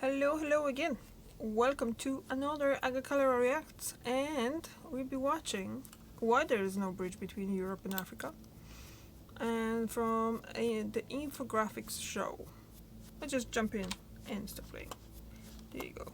Hello again. Welcome to another Agricultural Reacts, and we'll be watching why there is no bridge between Europe and Africa, and from the infographics show. Let's just jump in and start playing. There you go.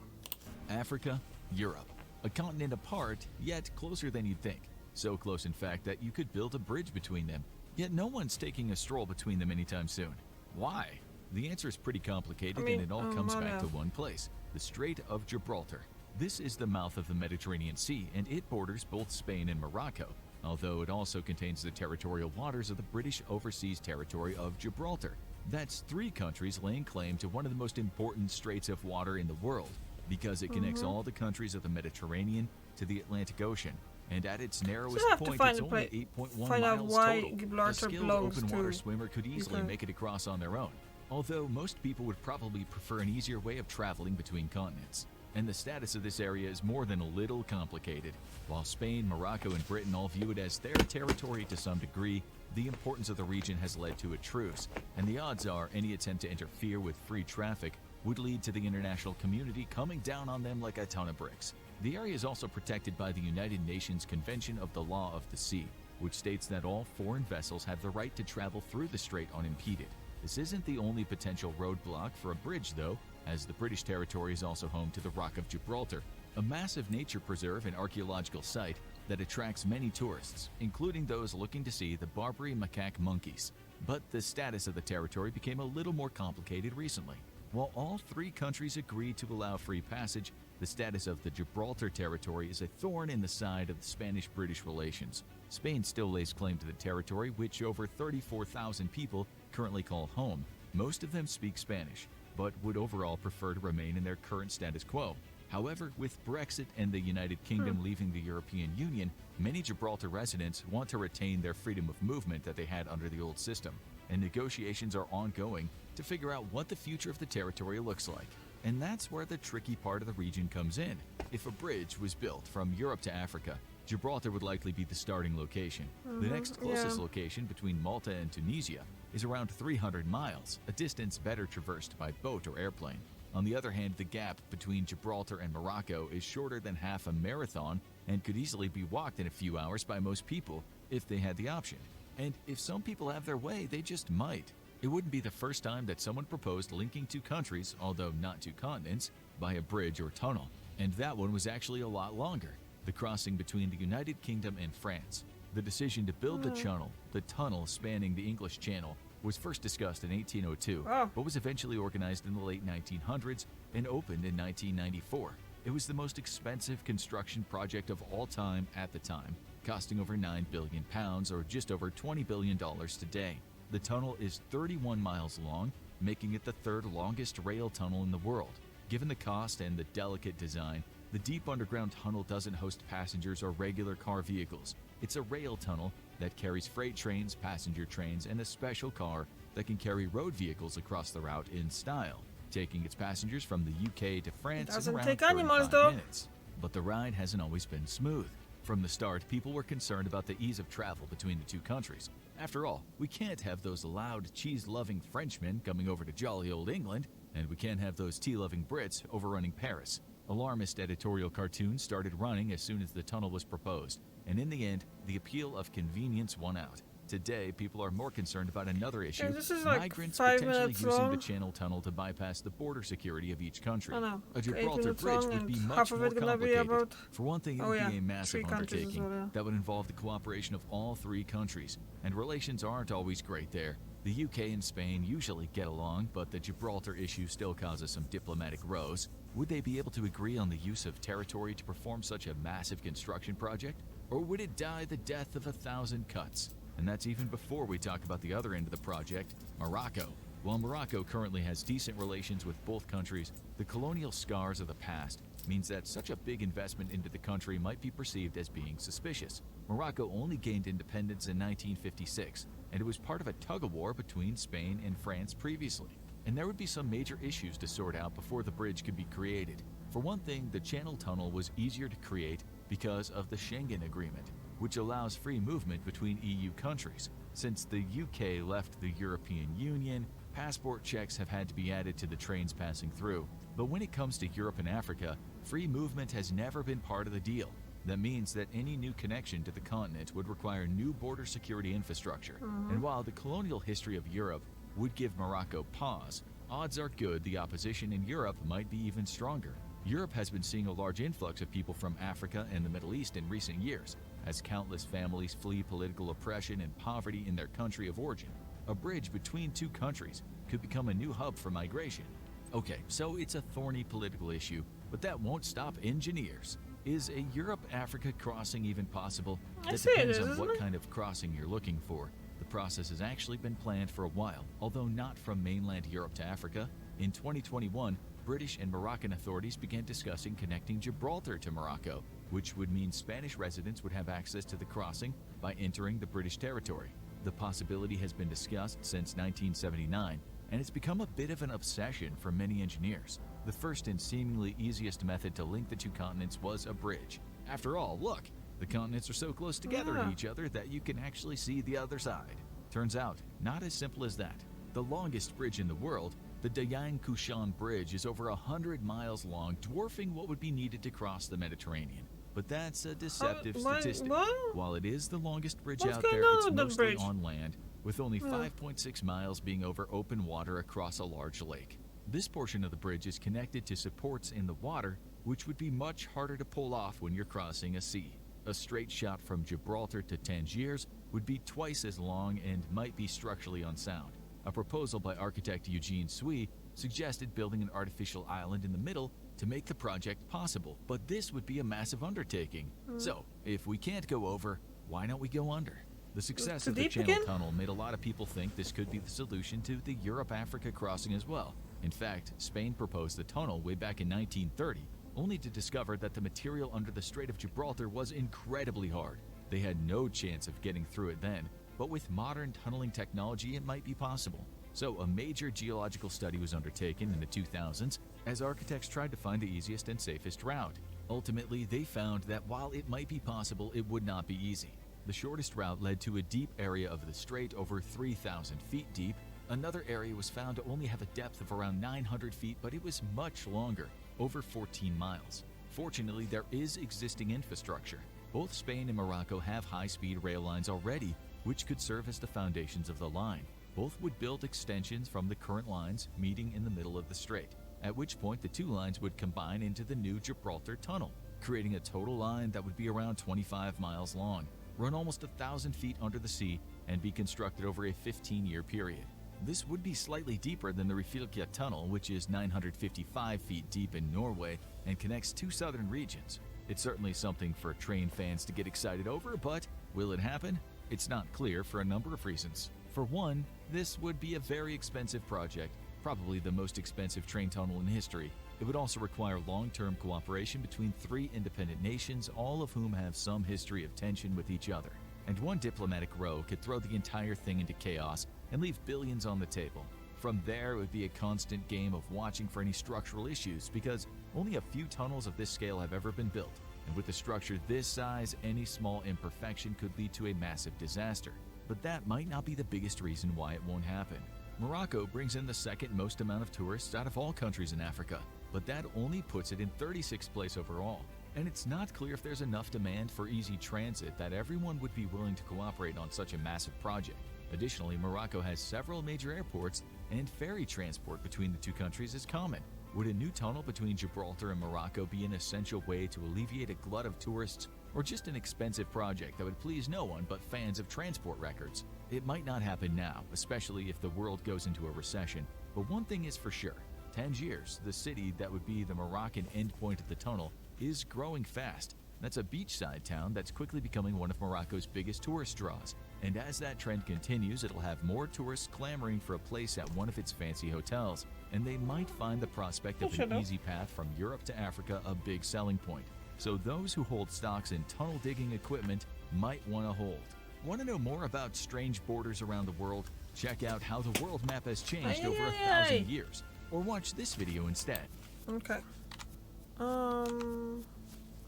Africa, Europe. A continent apart, yet closer than you'd think. So close, in fact, that you could build a bridge between them. Yet no one's taking a stroll between them anytime soon. Why? The answer is pretty complicated, and it all comes back to one place, the Strait of Gibraltar. This is the mouth of the Mediterranean Sea, and it borders both Spain and Morocco, although it also contains the territorial waters of the British Overseas Territory of Gibraltar. That's three countries laying claim to one of the most important straits of water in the world, because it connects all the countries of the Mediterranean to the Atlantic Ocean. And at its narrowest point, it's only 8.1 miles total. A skilled open-water swimmer could easily make it across on their own, although most people would probably prefer an easier way of traveling between continents. And the status of this area is more than a little complicated. While Spain, Morocco, and Britain all view it as their territory to some degree, the importance of the region has led to a truce, and the odds are any attempt to interfere with free traffic would lead to the international community coming down on them like a ton of bricks. The area is also protected by the United Nations Convention of the Law of the Sea, which states that all foreign vessels have the right to travel through the strait unimpeded. This isn't the only potential roadblock for a bridge, though, as the British territory is also home to the Rock of Gibraltar, a massive nature preserve and archaeological site that attracts many tourists, including those looking to see the Barbary macaque monkeys. But the status of the territory became a little more complicated recently. While all three countries agreed to allow free passage, the status of the Gibraltar territory is a thorn in the side of the Spanish-British relations. Spain still lays claim to the territory, which over 34,000 people currently call home. Most of them speak Spanish, but would overall prefer to remain in their current status quo. However, with Brexit and the United Kingdom leaving the European Union, many Gibraltar residents want to retain their freedom of movement that they had under the old system, and negotiations are ongoing to figure out what the future of the territory looks like. And that's where the tricky part of the region comes in. If a bridge was built from Europe to Africa, Gibraltar would likely be the starting location. The next closest location between Malta and Tunisia is around 300 miles, a distance better traversed by boat or airplane. On the other hand, the gap between Gibraltar and Morocco is shorter than half a marathon and could easily be walked in a few hours by most people if they had the option. And if some people have their way, they just might. It wouldn't be the first time that someone proposed linking two countries, although not two continents, by a bridge or tunnel. And that one was actually a lot longer, the crossing between the United Kingdom and France. The decision to build the tunnel spanning the English Channel, was first discussed in 1802, but was eventually organized in the late 1900s and opened in 1994. It was the most expensive construction project of all time at the time, costing over £9 billion or just over $20 billion today. The tunnel is 31 miles long, making it the third longest rail tunnel in the world. Given the cost and the delicate design, the deep underground tunnel doesn't host passengers or regular car vehicles. It's a rail tunnel that carries freight trains, passenger trains, and a special car that can carry road vehicles across the route in style, taking its passengers from the UK to France in around 35 minutes. But the ride hasn't always been smooth. From the start, people were concerned about the ease of travel between the two countries. After all, we can't have those loud, cheese-loving Frenchmen coming over to jolly old England, and we can't have those tea-loving Brits overrunning Paris. Alarmist editorial cartoons started running as soon as the tunnel was proposed, and in the end, the appeal of convenience won out. Today, people are more concerned about another issue, migrants potentially using the Channel Tunnel to bypass the border security of each country. A Gibraltar bridge would be much more complicated. For one thing, it would be a massive undertaking that would involve the cooperation of all three countries, and relations aren't always great there. The UK and Spain usually get along, but the Gibraltar issue still causes some diplomatic rows. Would they be able to agree on the use of territory to perform such a massive construction project? Or would it die the death of 1,000 cuts? And that's even before we talk about the other end of the project, Morocco. While Morocco currently has decent relations with both countries, the colonial scars of the past means that such a big investment into the country might be perceived as being suspicious. Morocco only gained independence in 1956, and it was part of a tug-of-war between Spain and France previously. And there would be some major issues to sort out before the bridge could be created. For one thing, the Channel Tunnel was easier to create because of the Schengen Agreement, which allows free movement between EU countries. Since the UK left the European Union, Passport checks have had to be added to the trains passing through, but when it comes to Europe and Africa, free movement has never been part of the deal. That means that any new connection to the continent would require new border security infrastructure. And while the colonial history of Europe would give Morocco pause, odds are good the opposition in Europe might be even stronger. Europe has been seeing a large influx of people from Africa and the Middle East in recent years, as countless families flee political oppression and poverty in their country of origin. A bridge between two countries could become a new hub for migration. Okay, so it's a thorny political issue, but that won't stop engineers. Is a Europe-Africa crossing even possible? That depends on what kind of crossing you're looking for. The process has actually been planned for a while, although not from mainland Europe to Africa. In 2021, British and Moroccan authorities began discussing connecting Gibraltar to Morocco, which would mean Spanish residents would have access to the crossing by entering the British territory. The possibility has been discussed since 1979, and it's become a bit of an obsession for many engineers. The first and seemingly easiest method to link the two continents was a bridge. After all, look, the continents are so close together to each other that you can actually see the other side. Turns out, not as simple as that. The longest bridge in the world, the Dayan-Kushan Bridge, is over 100 miles long, dwarfing what would be needed to cross the Mediterranean. But that's a deceptive statistic. While it is the longest bridge out there, it's mostly on land, with only 5.6 miles being over open water across a large lake. This portion of the bridge is connected to supports in the water, which would be much harder to pull off when you're crossing a sea. A straight shot from Gibraltar to Tangiers would be twice as long and might be structurally unsound. A proposal by architect Eugene Sui suggested building an artificial island in the middle to make the project possible, but this would be a massive undertaking. So, if we can't go over, why don't we go under? The success of the Channel Tunnel made a lot of people think this could be the solution to the Europe-Africa crossing as well. In fact, Spain proposed the tunnel way back in 1930, only to discover that the material under the Strait of Gibraltar was incredibly hard. They had no chance of getting through it then, but with modern tunneling technology it might be possible. So a major geological study was undertaken in the 2000s as architects tried to find the easiest and safest route. Ultimately, they found that while it might be possible, it would not be easy. The shortest route led to a deep area of the strait over 3,000 feet deep. Another area was found to only have a depth of around 900 feet, but it was much longer, over 14 miles. Fortunately, there is existing infrastructure. Both Spain and Morocco have high-speed rail lines already, which could serve as the foundations of the line. Both would build extensions from the current lines, meeting in the middle of the strait, at which point the two lines would combine into the new Gibraltar Tunnel, creating a total line that would be around 25 miles long, run almost 1,000 feet under the sea, and be constructed over a 15-year period. This would be slightly deeper than the Rifylke Tunnel, which is 955 feet deep in Norway and connects two southern regions. It's certainly something for train fans to get excited over, but will it happen? It's not clear for a number of reasons. For one, this would be a very expensive project, probably the most expensive train tunnel in history. It would also require long-term cooperation between three independent nations, all of whom have some history of tension with each other. And one diplomatic row could throw the entire thing into chaos and leave billions on the table. From there, it would be a constant game of watching for any structural issues, because only a few tunnels of this scale have ever been built. And with a structure this size, any small imperfection could lead to a massive disaster. But that might not be the biggest reason why it won't happen. Morocco brings in the second most amount of tourists out of all countries in Africa, but that only puts it in 36th place overall. And it's not clear if there's enough demand for easy transit that everyone would be willing to cooperate on such a massive project. Additionally, Morocco has several major airports, and ferry transport between the two countries is common. Would a new tunnel between Gibraltar and Morocco be an essential way to alleviate a glut of tourists, or just an expensive project that would please no one but fans of transport records? It might not happen now, especially if the world goes into a recession, but one thing is for sure. Tangiers, the city that would be the Moroccan endpoint of the tunnel, is growing fast. That's a beachside town that's quickly becoming one of Morocco's biggest tourist draws. And as that trend continues, it'll have more tourists clamoring for a place at one of its fancy hotels, and they might find the prospect of an easy path from Europe to Africa a big selling point. So those who hold stocks in tunnel digging equipment might want to hold. Want to know more about strange borders around the world? Check out how the world map has changed over 1,000 years, or watch this video instead. Okay.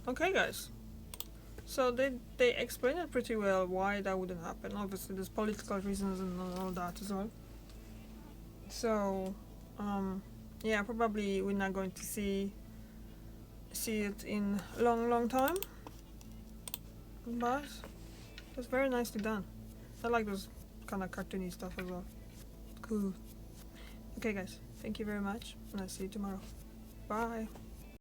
Okay, guys. So they explained it pretty well why that wouldn't happen. Obviously, there's political reasons and all that as well. So, yeah, probably we're not going to see it in long time, but it's very nicely done. I like those kind of cartoony stuff as well. Cool. Okay guys, thank you very much, and I'll see you tomorrow. Bye.